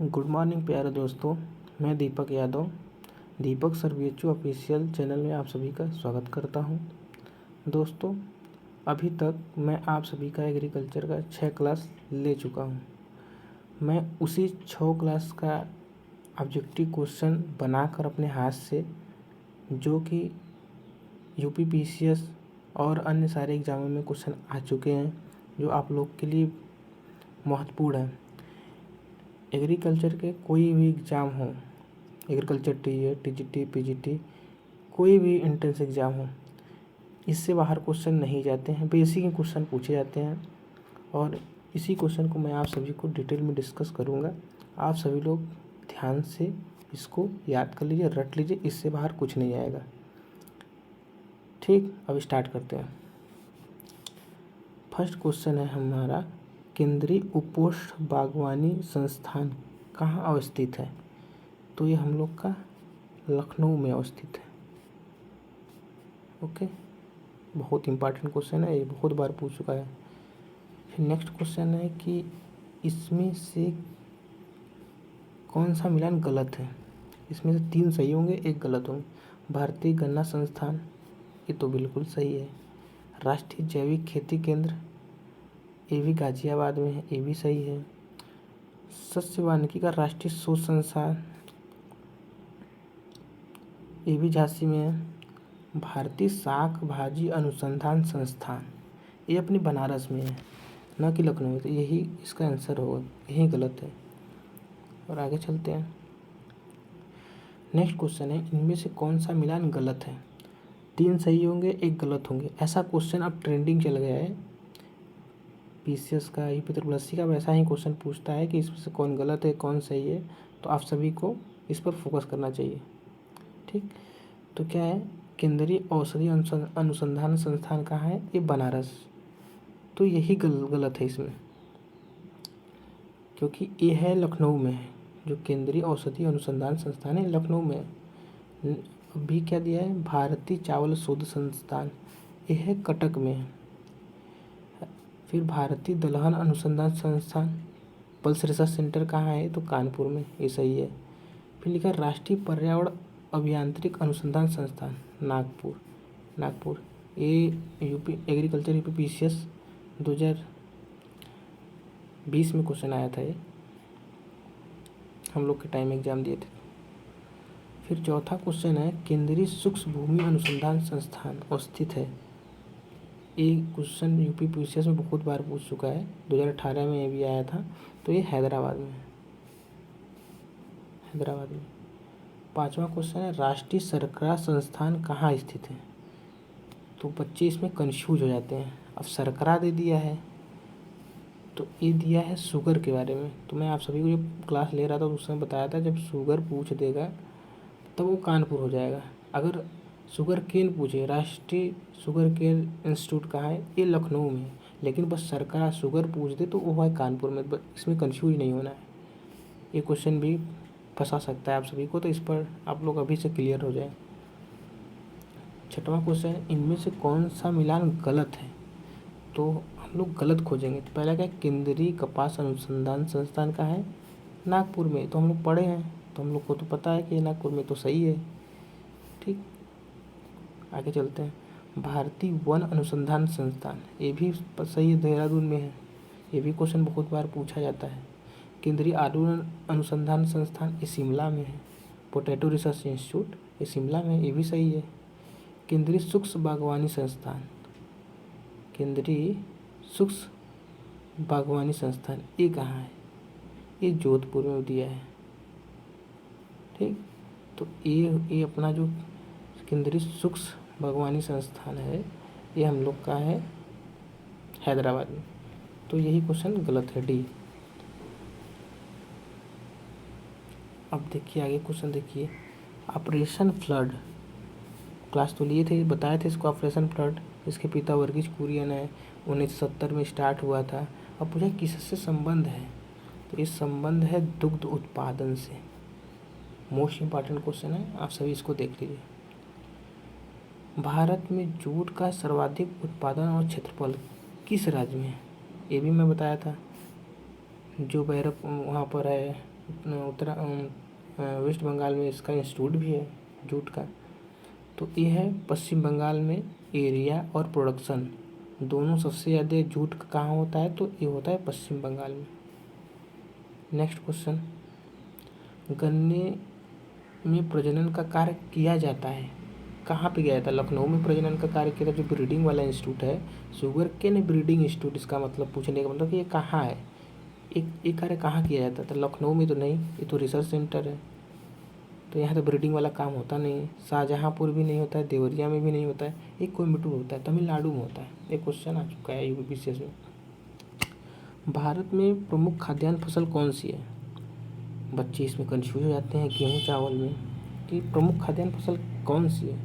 Good morning प्यारे दोस्तों, मैं दीपक यादव दीपक सर VHU ऑफिशियल चैनल में आप सभी का स्वागत करता हूं। दोस्तों, अभी तक मैं आप सभी का एग्रीकल्चर का 6 क्लास ले चुका हूं। मैं उसी 6 क्लास का ऑब्जेक्टिव क्वेश्चन बनाकर अपने हाथ से, जो कि यूपी PCS और अन्य सारे एग्जामों में क्वेश्चन आ चुके हैं, जो आप लोग के लिए महत्वपूर्ण है। एग्रीकल्चर के कोई भी एग्ज़ाम हो, एग्रीकल्चर TA, TGT, PGT, कोई भी एंट्रेंस एग्ज़ाम हो, इससे बाहर क्वेश्चन नहीं जाते हैं। बेसिक क्वेश्चन पूछे जाते हैं और इसी क्वेश्चन को मैं आप सभी को डिटेल में डिस्कस करूंगा। आप सभी लोग ध्यान से इसको याद कर लीजिए, रट लीजिए, इससे बाहर कुछ नहीं आएगा। ठीक, अब स्टार्ट करते हैं। फर्स्ट क्वेश्चन है हमारा, केंद्रीय उपोष्ण बागवानी संस्थान कहाँ अवस्थित है? तो ये हम लोग का लखनऊ में अवस्थित है। ओके, बहुत इंपॉर्टेंट क्वेश्चन है, ये बहुत बार पूछ चुका है। फिर नेक्स्ट क्वेश्चन है कि इसमें से कौन सा मिलान गलत है? इसमें से 3 सही होंगे, 1 गलत होंगे। भारतीय गन्ना संस्थान, ये तो बिल्कुल सही है। राष्ट्रीय जैविक खेती केंद्र, ये भी गाजियाबाद में है, ये भी सही है। सस्य वानिकी का राष्ट्रीय शोध संस्थान, ये भी झांसी में है। भारतीय शाक भाजी अनुसंधान संस्थान, ये अपनी बनारस में है, न कि लखनऊ में, तो यही इसका आंसर होगा, यही गलत है। और आगे चलते हैं। नेक्स्ट क्वेश्चन है, इनमें से कौन सा मिलान गलत है? 3 सही होंगे, 1 गलत होंगे। ऐसा क्वेश्चन अब ट्रेंडिंग चल गया है PCS का, UP का वैसा ही क्वेश्चन पूछता है कि इसमें से कौन गलत है, कौन सही है। तो आप सभी को इस पर फोकस करना चाहिए। ठीक, तो क्या है, केंद्रीय औषधि अनुसंधान संस्थान कहाँ है? ये बनारस। तो यही गलत है इसमें, क्योंकि ये है लखनऊ में है। जो केंद्रीय औषधि अनुसंधान संस्थान है लखनऊ में है। अभी क्या दिया है, भारतीय चावल शोध संस्थान, ये है कटक में है। फिर भारतीय दलहन अनुसंधान संस्थान पल्स रिसर्च सेंटर कहाँ है? तो कानपुर में, ये सही है। फिर लिखा राष्ट्रीय पर्यावरण अभियांत्रिक अनुसंधान संस्थान नागपुर, ये यूपी एग्रीकल्चर UP PCS 2020 में क्वेश्चन आया था, ये हम लोग के टाइम एग्जाम दिए थे। फिर चौथा क्वेश्चन है, केंद्रीय सूक्ष्म भूमि अनुसंधान संस्थान अवस्थित है। ये क्वेश्चन UP PCS में बहुत बार पूछ चुका है, 2018 में ये भी आया था। तो ये हैदराबाद में है, हैदराबाद में। 5वां क्वेश्चन है, राष्ट्रीय सरकरा संस्थान कहाँ स्थित है? तो बच्चे इसमें कंफ्यूज हो जाते हैं। अब सरकरा दे दिया है, तो ये दिया है शुगर के बारे में। तो मैं आप सभी को जब क्लास ले रहा था उस समय बताया था, जब शुगर पूछ देगा तब वो कानपुर हो जाएगा। अगर शुगर केन पूछे, राष्ट्रीय शुगर केन इंस्टीट्यूट कहाँ है? ये लखनऊ में है। लेकिन बस सरकरा शुगर पूछ दे तो वो है कानपुर में। बस इसमें कंफ्यूज नहीं होना है। ये क्वेश्चन भी फंसा सकता है आप सभी को, तो इस पर आप लोग अभी से क्लियर हो जाए। 6वां क्वेश्चन है, इनमें से कौन सा मिलान गलत है? तो हम लोग गलत खोजेंगे। तो पहला क्या है, केंद्रीय कपास अनुसंधान संस्थान का है नागपुर में, तो हम लोग पढ़े हैं, तो हम लोग को तो पता है कि नागपुर में, तो सही है। ठीक, आगे चलते हैं। भारतीय वन अनुसंधान संस्थान, ये भी सही है, देहरादून में है। ये भी क्वेश्चन बहुत बार पूछा जाता है। केंद्रीय आलू अनुसंधान संस्थान, ये शिमला में है। पोटैटो रिसर्च इंस्टीट्यूट, ये शिमला में, ये भी सही है। केंद्रीय सूक्ष्म बागवानी संस्थान, केंद्रीय सूक्ष्म बागवानी संस्थान, ये कहाँ है? ये जोधपुर में दिया है। ठीक, तो ये अपना जो केंद्रीय सूक्ष्म बागवानी संस्थान है, ये हम लोग का है हैदराबाद में। तो यही क्वेश्चन गलत है, D। अब देखिए आगे क्वेश्चन, देखिए ऑपरेशन फ्लड, क्लास तो लिए थे, बताए थे इसको, ऑपरेशन फ्लड। इसके पिता वर्गीज कुरियन है, 1970 में स्टार्ट हुआ था। अब पूछा किससे संबंध है? तो ये संबंध है दुग्ध उत्पादन से। मोस्ट इम्पॉर्टेंट क्वेश्चन है, आप सभी इसको देख लीजिए। भारत में जूट का सर्वाधिक उत्पादन और क्षेत्रफल किस राज्य में है? ये भी मैं बताया था, जो बैरक वहाँ पर है, वेस्ट बंगाल में इसका इंस्टीट्यूट भी है जूट का। तो ये है पश्चिम बंगाल में एरिया और प्रोडक्शन दोनों सबसे ज़्यादा जूट का कहाँ होता है, तो ये होता है पश्चिम बंगाल में। नेक्स्ट क्वेश्चन, गन्ने में प्रजनन का कार्य किया जाता है, कहाँ पे किया जाता है? लखनऊ में प्रजनन का कार्य किया जाता है, जो ब्रीडिंग वाला इंस्टीट्यूट है शुगर केन ब्रीडिंग इंस्टीट्यूट। इसका मतलब पूछने का मतलब कि ये कहाँ है, एक कार्य कहाँ किया जाता है? तो लखनऊ में तो नहीं, ये तो रिसर्च सेंटर है, तो यहाँ तो ब्रीडिंग वाला काम होता नहीं है। शाहजहाँपुर भी नहीं होता है, देवरिया में भी नहीं होता है, एक कोयम्बटूर होता है, तमिलनाडु में होता है। एक क्वेश्चन आ चुका है यूपीपीसीएस में। भारत में प्रमुख खाद्यान्न फसल कौन सी है? बच्चे इसमें कंफ्यूज हो जाते हैं गेहूँ चावल में कि प्रमुख खाद्यान्न फसल कौन सी है।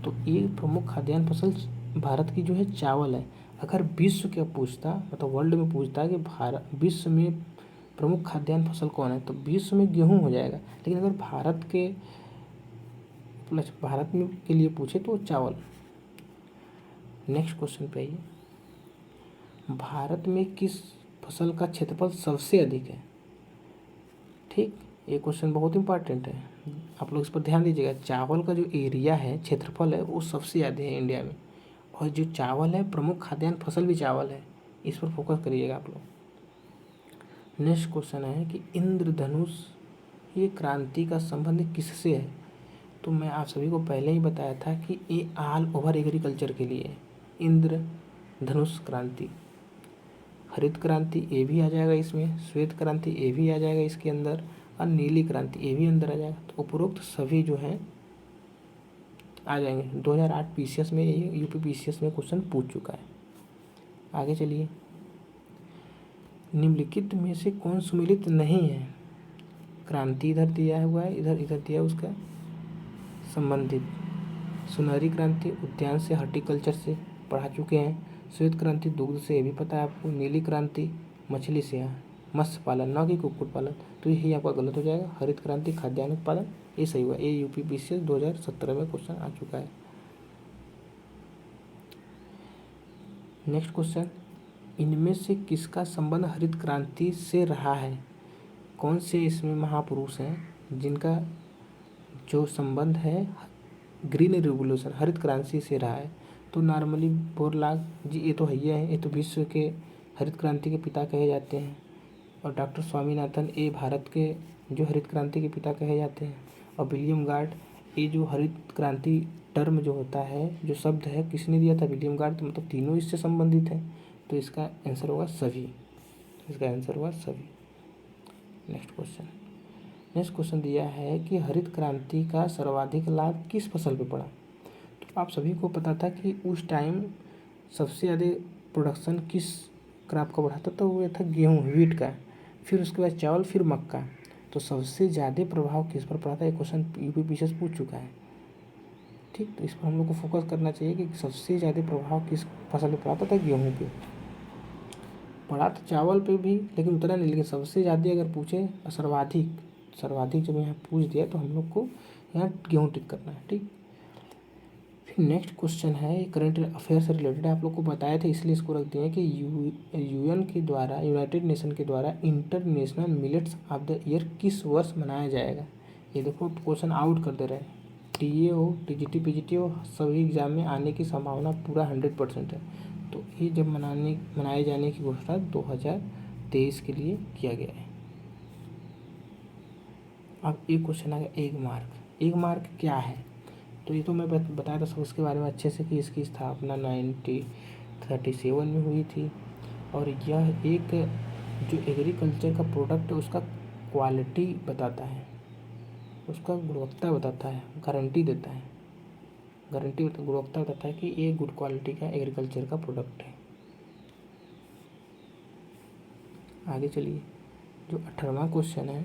तो ये प्रमुख खाद्यान्न फसल भारत की जो है चावल है। अगर विश्व के पूछता, मतलब वर्ल्ड में पूछता है कि भारत विश्व में प्रमुख खाद्यान्न फसल कौन है, तो विश्व में गेहूँ हो जाएगा। लेकिन अगर भारत में के लिए पूछे तो चावल। नेक्स्ट क्वेश्चन पे आइए, भारत में किस फसल का क्षेत्रफल सबसे अधिक है? ठीक, ये क्वेश्चन बहुत इंपॉर्टेंट है, आप लोग इस पर ध्यान दीजिएगा। चावल का जो एरिया है, क्षेत्रफल है, वो सबसे ज़्यादा है इंडिया में। और जो चावल है, प्रमुख खाद्यान्न फसल भी चावल है, इस पर फोकस करिएगा आप लोग। नेक्स्ट क्वेश्चन है कि इंद्रधनुष ये क्रांति का संबंध किससे है? तो मैं आप सभी को पहले ही बताया था कि ये ऑल ओवर एग्रीकल्चर के लिए है। इंद्रधनुष क्रांति, हरित क्रांति ये भी आ जाएगा इसमें, श्वेत क्रांति ये भी आ जाएगा इसके अंदर, और नीली क्रांति ये भी अंदर आ जाएगा। तो उपरोक्त सभी जो हैं आ जाएंगे। 2008 पीसीएस में, ये यूपी पीसीएस में क्वेश्चन पूछ चुका है। आगे चलिए, निम्नलिखित में से कौन सुमेलित नहीं है? क्रांति इधर दिया हुआ है, इधर दिया उसका संबंधित। सुनहरी क्रांति उद्यान से, हॉर्टिकल्चर से पढ़ा चुके हैं। श्वेत क्रांति दुग्ध से, ये भी पता है आपको। नीली क्रांति मछली से, मत्स्य पालन, न कि कुक्कुट पालन, तो यही आपका गलत हो जाएगा। हरित क्रांति खाद्यान्न उत्पादन, ये सही हुआ। ये यूपी पीसीएस 2017 में क्वेश्चन आ चुका है। नेक्स्ट क्वेश्चन, इनमें से किसका संबंध हरित क्रांति से रहा है? कौन से इसमें महापुरुष हैं जिनका जो संबंध है ग्रीन रिवोल्यूशन, हरित क्रांति से रहा है? तो नॉर्मली बोरलाग जी, ये तो है, ये तो विश्व के हरित क्रांति के पिता कहे जाते हैं। और डॉक्टर स्वामीनाथन, ये भारत के जो हरित क्रांति के पिता कहे जाते हैं। और विलियम गार्ड, ये जो हरित क्रांति टर्म जो होता है, जो शब्द है, किसने दिया था? William guard. तो मतलब तीनों इससे संबंधित हैं, तो इसका आंसर होगा सभी। इसका आंसर हुआ सभी। नेक्स्ट क्वेश्चन दिया है कि हरित क्रांति का सर्वाधिक लाभ किस फसल पे पड़ा? तो आप सभी को पता था कि उस टाइम सबसे ज़्यादा प्रोडक्शन किस क्रॉप का बढ़ा था, तो वो था गेहूँ, व्हीट का, फिर उसके बाद चावल, फिर मक्का। तो सबसे ज़्यादा प्रभाव किस पर पड़ा था? ये क्वेश्चन यूपी पीसीएस पूछ चुका है। ठीक, तो इस पर हम लोग को फोकस करना चाहिए कि सबसे ज़्यादा प्रभाव किस फसल पे पड़ा था गेहूँ पे। पड़ा था चावल पे भी, लेकिन उतना नहीं, लेकिन सबसे ज़्यादा अगर पूछे सर्वाधिक जब यहाँ पूछ दिया तो हम लोग को यहाँ गेहूँ टिक करना है। ठीक, फिर नेक्स्ट क्वेश्चन है, करंट अफेयर से रिलेटेड आप लोग को बताया था, इसलिए इसको रख दिए कि यूएन के द्वारा, यूनाइटेड नेशन के द्वारा international millets of the year किस वर्ष मनाया जाएगा? ये देखो क्वेश्चन आउट कर दे रहे हैं। टीए हो, टीजीटी, पीजीटी हो, सभी एग्जाम में आने की संभावना पूरा 100% है। तो ये जब मनाए जाने की घोषणा 2023 के लिए किया गया है। अब एक क्वेश्चन आ गया, एक मार्क क्या है? तो ये तो मैं बताया था सब उसके बारे में अच्छे से कि इसकी स्थापना 1937 में हुई थी। और यह एक जो एग्रीकल्चर का प्रोडक्ट है उसका क्वालिटी बताता है, उसका गुणवत्ता बताता है, गारंटी देता है, गुणवत्ता बताता है कि ये गुड क्वालिटी का एग्रीकल्चर का प्रोडक्ट है। आगे चलिए, जो 18वां क्वेश्चन है,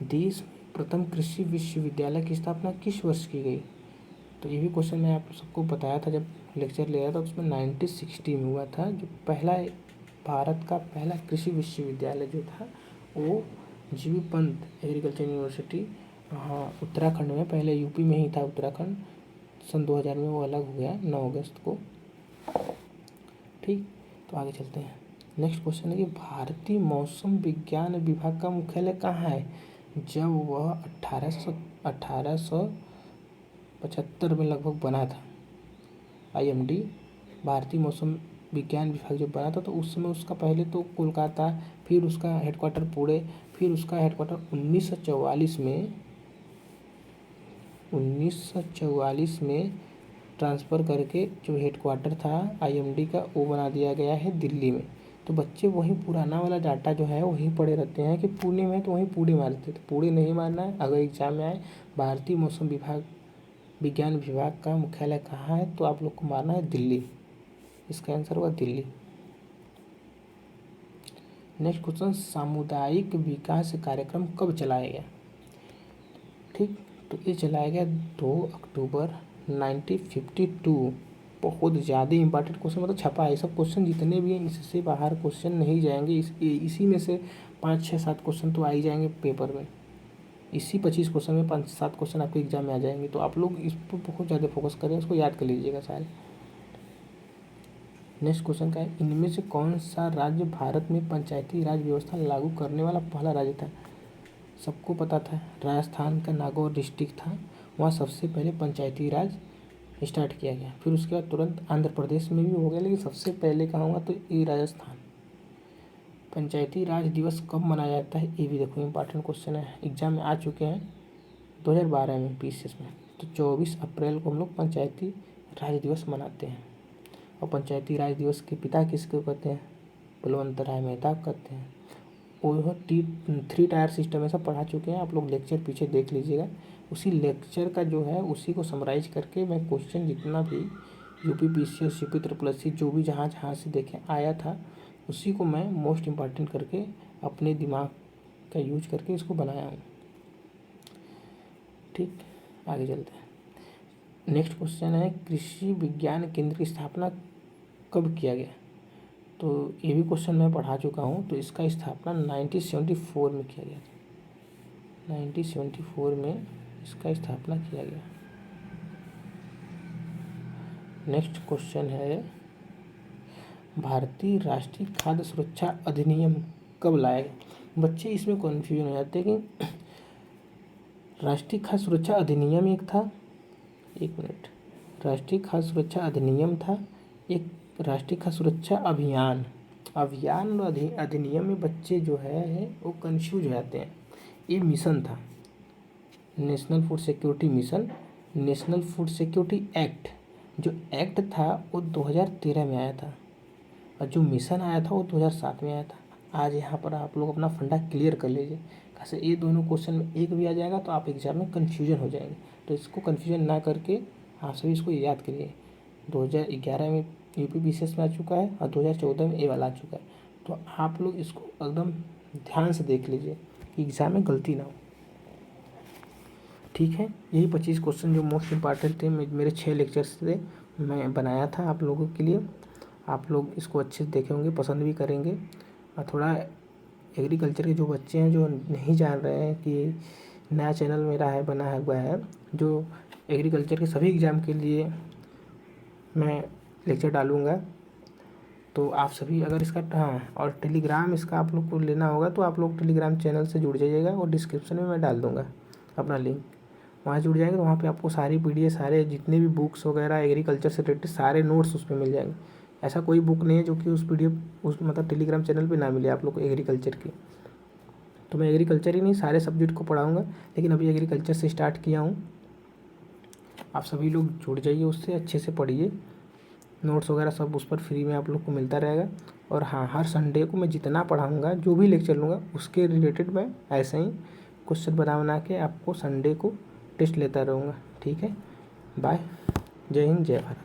देश में प्रथम कृषि विश्वविद्यालय की स्थापना किस वर्ष की गई? तो ये भी क्वेश्चन मैं आप सबको बताया था जब लेक्चर ले रहा था, उसमें 1960 में हुआ था। जो भारत का पहला कृषि विश्वविद्यालय जो था वो जीबी पंत एग्रीकल्चर यूनिवर्सिटी, हाँ, उत्तराखंड में, पहले यूपी में ही था उत्तराखंड, सन 2000 में वो अलग हो गया 9 अगस्त को। ठीक, तो आगे चलते हैं। नेक्स्ट क्वेश्चन है कि भारतीय मौसम विज्ञान विभाग का मुख्यालय कहाँ है जब वह 1875 में लगभग बना था। IMD भारतीय मौसम विज्ञान विभाग जब बना था तो उस समय उसका पहले तो कोलकाता, फिर उसका हेडक्वार्टर पुणे, फिर उसका हेडक्वार्टर 1944 में ट्रांसफ़र करके जो हेडक्वार्टर था IMD का वो बना दिया गया है दिल्ली में। तो बच्चे वही पुराना वाला डाटा जो है वहीं पढ़े रहते हैं कि पुणे में तो वहीं पुणे मारते थे, पुणे नहीं मारना है। अगर एग्जाम में आए भारतीय मौसम विज्ञान विभाग का मुख्यालय कहाँ है तो आप लोग को मारना है दिल्ली। इसका आंसर होगा दिल्ली। नेक्स्ट क्वेश्चन, सामुदायिक विकास कार्यक्रम कब चलाया गया? ठीक, तो ये चलाया गया 2 अक्टूबर 1952। बहुत ज़्यादा इंपॉर्टेंट क्वेश्चन मतलब छपा है। सब क्वेश्चन जितने भी हैं इससे बाहर क्वेश्चन नहीं जाएंगे। इसी में से 5, 6, 7 क्वेश्चन तो आ ही जाएंगे पेपर में। इसी 25 क्वेश्चन में 5, 7 क्वेश्चन आपके एग्जाम में आ जाएंगे। तो आप लोग इस पर बहुत ज़्यादा फोकस करें, उसको याद कर लीजिएगा सारे। नेक्स्ट क्वेश्चन का है, इनमें से कौन सा राज्य भारत में पंचायती राज व्यवस्था लागू करने वाला पहला राज्य था? सबको पता था, राजस्थान का नागौर डिस्ट्रिक्ट था, वहाँ सबसे पहले पंचायती राज स्टार्ट किया गया। फिर उसके बाद तुरंत आंध्र प्रदेश में भी हो गया, लेकिन सबसे पहले कहाँ हुआ तो ये राजस्थान। पंचायती राज दिवस कब मनाया जाता है ये भी देखो इंपॉर्टेंट क्वेश्चन है, एग्जाम में आ चुके हैं 2012 में PCS में। तो 24 अप्रैल को हम लोग पंचायती राज दिवस मनाते हैं। और पंचायती राज दिवस के पिता किसको कहते हैं? बलवंत राय मेहता कहते हैं। वो 3 टायर सिस्टम ऐसा पढ़ा चुके हैं आप लोग, लेक्चर पीछे देख लीजिएगा। उसी लेक्चर का जो है उसी को समराइज करके मैं क्वेश्चन जितना भी UP PCS UP SSC जो भी जहाँ से देखे आया था उसी को मैं मोस्ट इम्पॉर्टेंट करके अपने दिमाग का यूज करके इसको बनाया हूँ। ठीक, आगे चलते हैं। नेक्स्ट क्वेश्चन है, कृषि विज्ञान केंद्र की स्थापना कब किया गया? तो ये भी क्वेश्चन मैं पढ़ा चुका हूँ। तो इसका स्थापना 1974 में किया गया था। 1974 में इसका स्थापना किया गया। नेक्स्ट क्वेश्चन है, भारतीय राष्ट्रीय खाद्य सुरक्षा अधिनियम कब लाया गया? बच्चे इसमें कन्फ्यूजन हो जाते हैं कि राष्ट्रीय खाद्य सुरक्षा अधिनियम एक था, एक मिनट, राष्ट्रीय खाद्य सुरक्षा अधिनियम था, एक राष्ट्रीय खाद्य सुरक्षा अभियान और अधिनियम में बच्चे जो है वो कंफ्यूज हो जाते हैं। ये मिशन था, national food security mission, national food security act. जो एक्ट था वो 2013 में आया था और जो मिशन आया था वो 2007 में आया था। आज यहाँ पर आप लोग अपना फंडा क्लियर कर लीजिए, कैसे ये दोनों क्वेश्चन में एक भी आ जाएगा तो आप एग्जाम में कन्फ्यूजन हो जाएंगे। तो इसको कन्फ्यूजन ना करके आप सभी इसको याद करिए। 2011 में UP PCS में आ चुका है और 2014 में ये वाला आ चुका है। तो आप लोग इसको एकदम ध्यान से देख लीजिए कि एग्ज़ाम में गलती ना हो। ठीक है, यही 25 क्वेश्चन जो मोस्ट इम्पॉर्टेंट थे मेरे 6 लेक्चर्स से मैं बनाया था आप लोगों के लिए। आप लोग इसको अच्छे से देखे होंगे, पसंद भी करेंगे। और थोड़ा एग्रीकल्चर के जो बच्चे हैं जो नहीं जान रहे हैं कि नया चैनल मेरा है बना हुआ है जो एग्रीकल्चर के सभी एग्ज़ाम के लिए मैं लेक्चर डालूँगा। तो आप सभी अगर इसका और टेलीग्राम इसका आप लोग को लेना होगा तो आप लोग टेलीग्राम चैनल से जुड़ जाइएगा और डिस्क्रिप्शन में मैं डाल दूँगा अपना लिंक, वहाँ जुड़ जाएंगे तो वहाँ पे आपको सारी PDF सारे जितने भी बुक्स वगैरह एग्रीकल्चर से रिलेटेड सारे नोट्स उस पर मिल जाएंगे। ऐसा कोई बुक नहीं है जो कि उस PDF उस मतलब टेलीग्राम चैनल पे ना मिले आप लोग को एग्रीकल्चर की। तो मैं एग्रीकल्चर ही नहीं सारे सब्जेक्ट को पढ़ाऊँगा, लेकिन अभी एग्रीकल्चर से स्टार्ट किया हूँ। आप सभी लोग जुड़ जाइए, उससे अच्छे से पढ़िए, नोट्स वगैरह सब उस पर फ्री में आप लोग को मिलता रहेगा। और हाँ, हर संडे को मैं जितना पढ़ाऊँगा जो भी लेक्चर लूँगा उसके रिलेटेड मैं ऐसे ही क्वेश्चन बना के आपको संडे को टेस्ट लेता रहूँगा। ठीक है, बाय, जय हिंद, जय भारत।